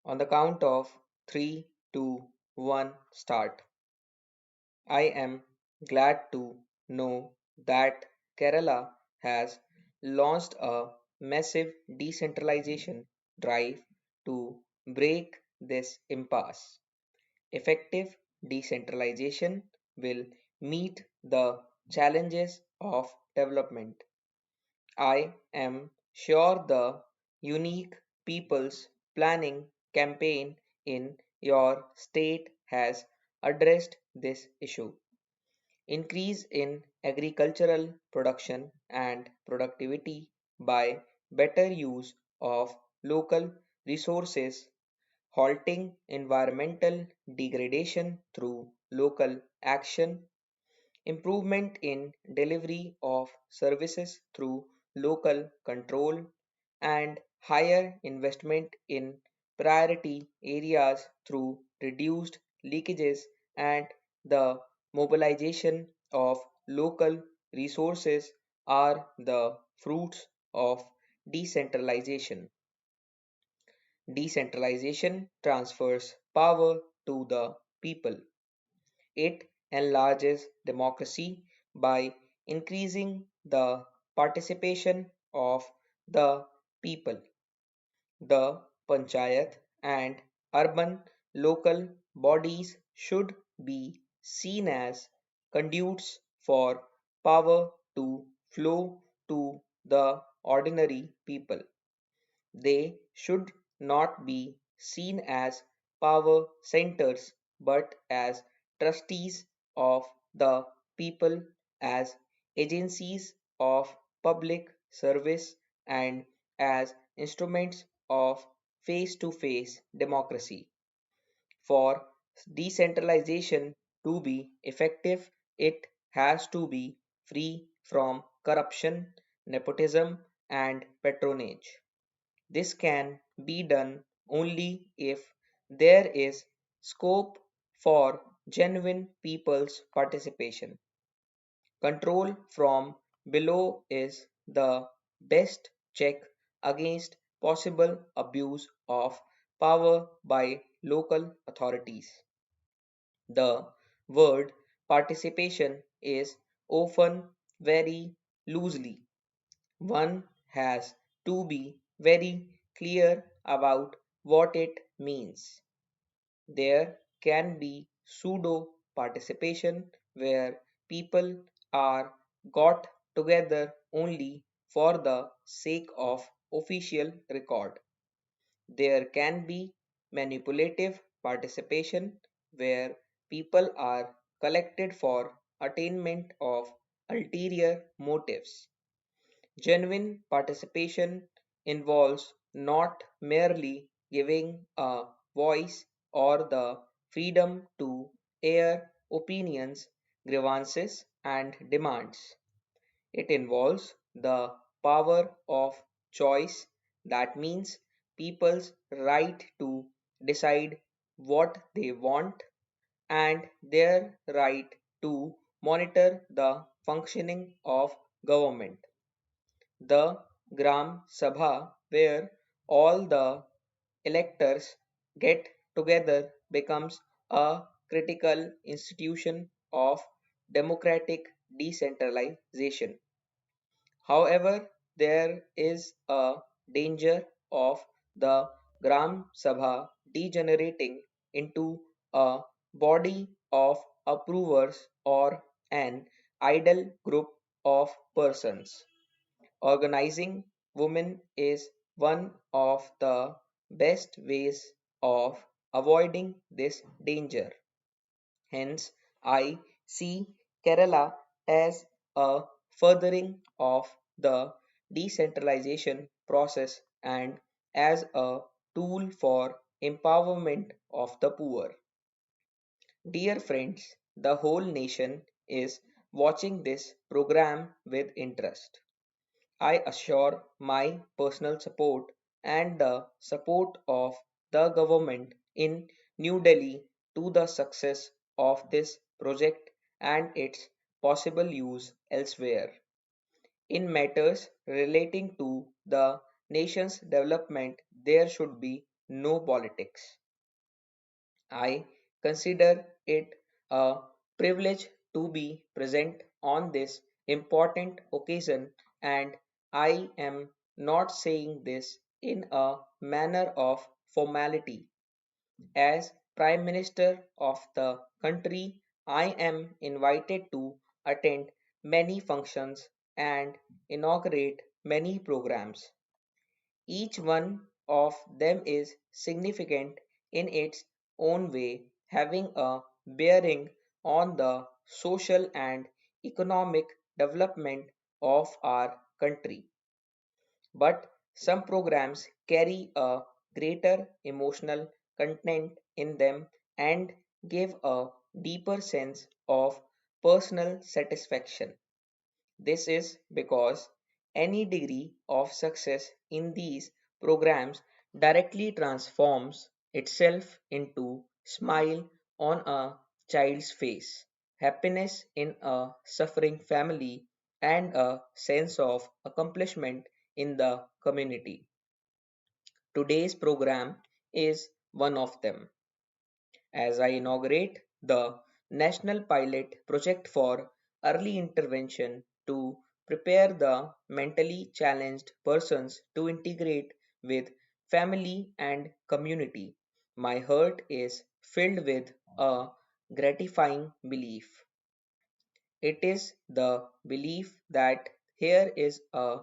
On the count of 3, 2, 1, start. I am glad to know that Kerala has launched a massive decentralization drive to break this impasse. Effective decentralization will meet the challenges of development. I am sure the unique People's Planning campaign in your state has addressed this issue. Increase in agricultural production and productivity by better use of local resources, halting environmental degradation through local action, improvement in delivery of services through local control, and higher investment in priority areas through reduced leakages and the mobilization of local resources are the fruits of decentralization. Decentralization transfers power to the people. It enlarges democracy by increasing the participation of the people. The panchayat and urban local bodies should be seen as conduits for power to flow to the ordinary people. They should not be seen as power centers but as trustees of the people, as agencies of public service, and as instruments of face to face democracy. For decentralization to be effective, it has to be free from corruption, nepotism, and patronage. This can be done only if there is scope for genuine people's participation. Control from below is the best check against possible abuse of power by local authorities. The word participation is often very loosely. One has to be very clear about what it means. There can be pseudo participation where people are got together only for the sake of official record. There can be manipulative participation where people are collected for attainment of ulterior motives. Genuine participation involves not merely giving a voice or the freedom to air opinions, grievances, and demands. It involves the power of choice, that means people's right to decide what they want and their right to monitor the functioning of government. The Gram Sabha, where all the electors get together, becomes a critical institution of democratic decentralization. However, there is a danger of the Gram Sabha degenerating into a body of approvers or an idle group of persons. Organizing women is one of the best ways of avoiding this danger. Hence, I see Kerala as a furthering of the decentralization process and as a tool for empowerment of the poor. Dear friends, the whole nation is watching this program with interest. I assure my personal support and the support of the government in New Delhi to the success of this project and its possible use elsewhere. In matters relating to the nation's development, there should be no politics. I consider it a privilege to be present on this important occasion, and I am not saying this in a manner of formality. As Prime Minister of the country, I am invited to attend many functions and inaugurate many programs. Each one of them is significant in its own way, having a bearing on the social and economic development of our country. But some programs carry a greater emotional content in them and give a deeper sense of personal satisfaction. This is because any degree of success in these programs directly transforms itself into smile on a child's face, happiness in a suffering family, and a sense of accomplishment in the community. Today's program is one of them as I inaugurate the National Pilot Project for Early Intervention to prepare the mentally challenged persons to integrate with family and community. My heart is filled with a gratifying belief. It is the belief that here is a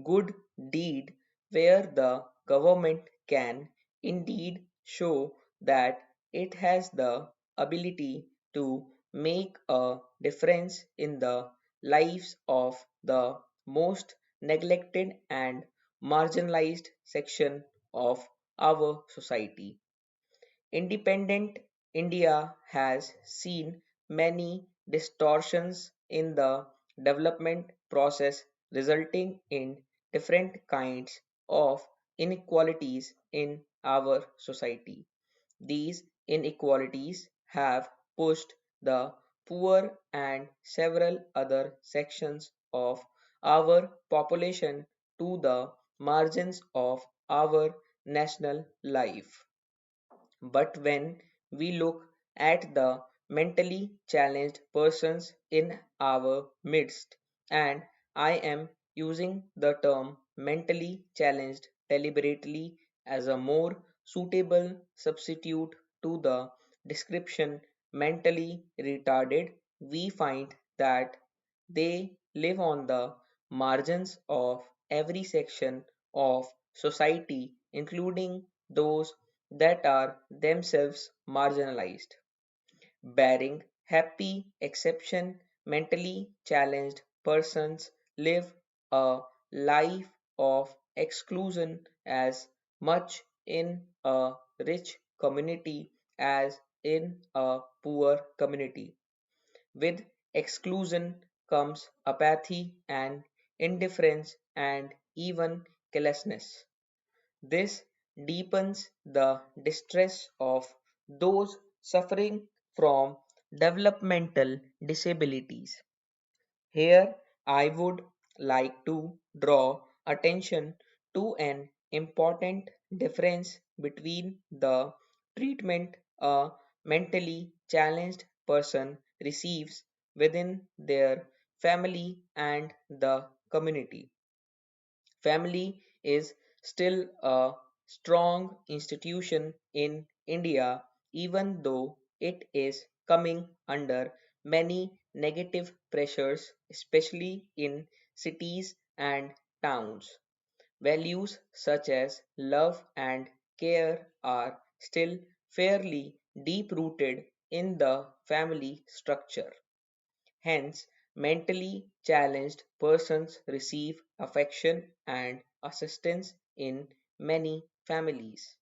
good deed where the government can indeed show that it has the ability to make a difference in the lives of the most neglected and marginalized section of our society. Independent India has seen many distortions in the development process, resulting in different kinds of inequalities in our society. These inequalities have pushed the poor and several other sections of our population to the margins of our national life. But when we look at the mentally challenged persons in our midst, and I am using the term mentally challenged deliberately as a more suitable substitute to the description mentally retarded, we find that they live on the margins of every section of society, including those that are themselves marginalized. Barring happy exception, mentally challenged persons live a life of exclusion as much in a rich community as in a poor community. With exclusion comes apathy and indifference and even carelessness. This deepens the distress of those suffering from developmental disabilities. Here, I would like to draw attention to an important difference between the treatment a mentally challenged person receives within their family and the community. Family is still a strong institution in India, even though it is coming under many negative pressures, especially in cities and towns. Values such as love and care are still fairly deep rooted in the family structure. Hence, mentally challenged persons receive affection and assistance in many families.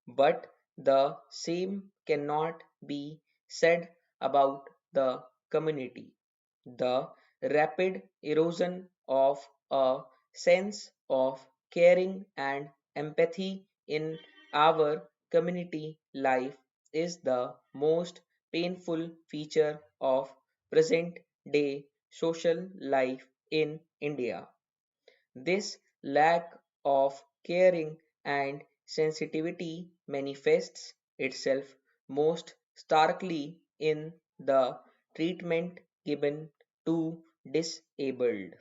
But the same cannot be said about the community. The rapid erosion of a sense of caring and empathy in our community life is the most painful feature of present day social life in India. This lack of caring and sensitivity manifests itself most starkly in the treatment given to disabled.